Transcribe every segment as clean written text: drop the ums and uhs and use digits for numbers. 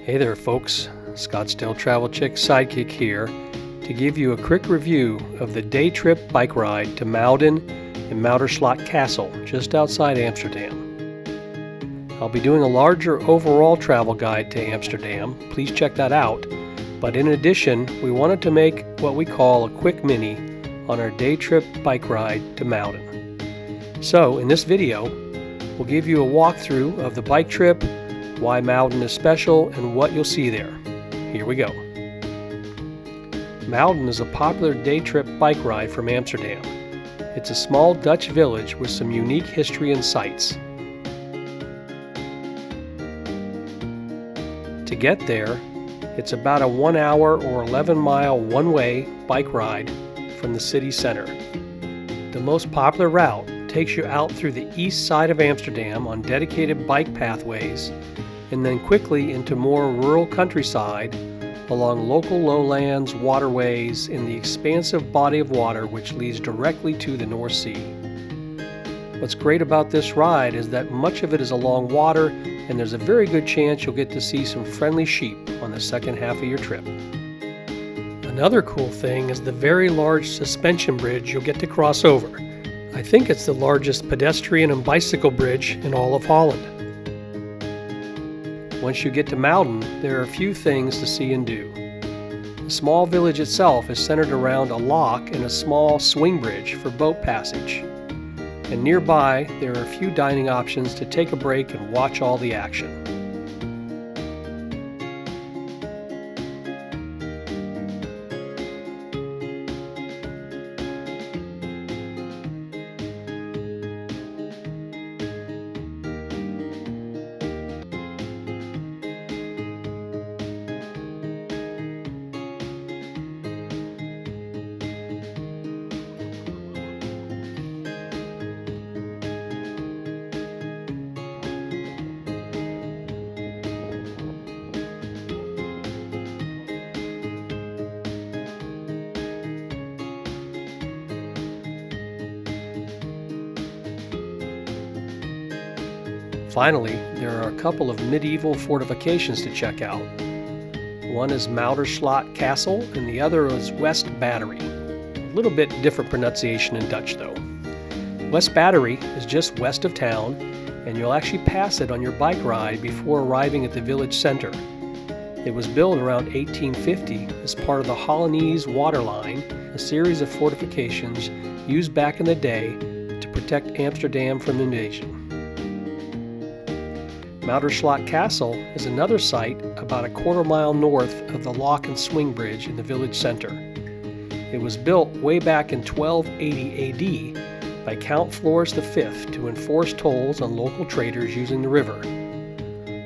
Hey there folks, Scottsdale Travel Chick Sidekick here to give you a quick review of the day trip bike ride to Muiden and Mounterschlock Castle just outside Amsterdam. I'll be doing a larger overall travel guide to Amsterdam, please check that out, but in addition we wanted to make what we call a quick mini on our day trip bike ride to Muiden. So in this video we'll give you a walkthrough of the bike trip, why Muiden is special, and what you'll see there. Here we go. Muiden is a popular day trip bike ride from Amsterdam. It's a small Dutch village with some unique history and sights. To get there, it's about a 1 hour or 11-mile one-way bike ride from the city center. The most popular route takes you out through the east side of Amsterdam on dedicated bike pathways and then quickly into more rural countryside along local lowlands, waterways, and the expansive body of water which leads directly to the North Sea. What's great about this ride is that much of it is along water, and there's a very good chance you'll get to see some friendly sheep on the second half of your trip. Another cool thing is the very large suspension bridge you'll get to cross over. I think it's the largest pedestrian and bicycle bridge in all of Holland. Once you get to Muiden, there are a few things to see and do. The small village itself is centered around a lock and a small swing bridge for boat passage. And nearby, there are a few dining options to take a break and watch all the action. Finally, there are a couple of medieval fortifications to check out. One is Malterslot Castle and the other is West Battery. A little bit different pronunciation in Dutch though. West Battery is just west of town, and you'll actually pass it on your bike ride before arriving at the village center. It was built around 1850 as part of the Hollandese Water Line, a series of fortifications used back in the day to protect Amsterdam from invasion. Mounterschlock Castle is another site about a quarter-mile north of the lock and swing bridge in the village center. It was built way back in 1280 AD by Count Floris V to enforce tolls on local traders using the river.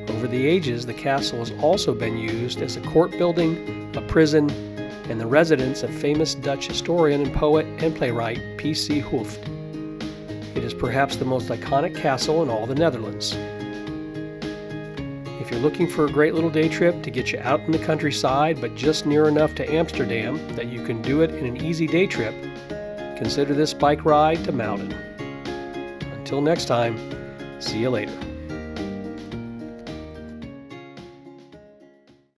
Over the ages, the castle has also been used as a court building, a prison, and the residence of famous Dutch historian and poet and playwright P.C. Hooft. It is perhaps the most iconic castle in all the Netherlands. If you're looking for a great little day trip to get you out in the countryside but just near enough to Amsterdam that you can do it in an easy day trip, consider this bike ride to Muiden. Until next time, see you later.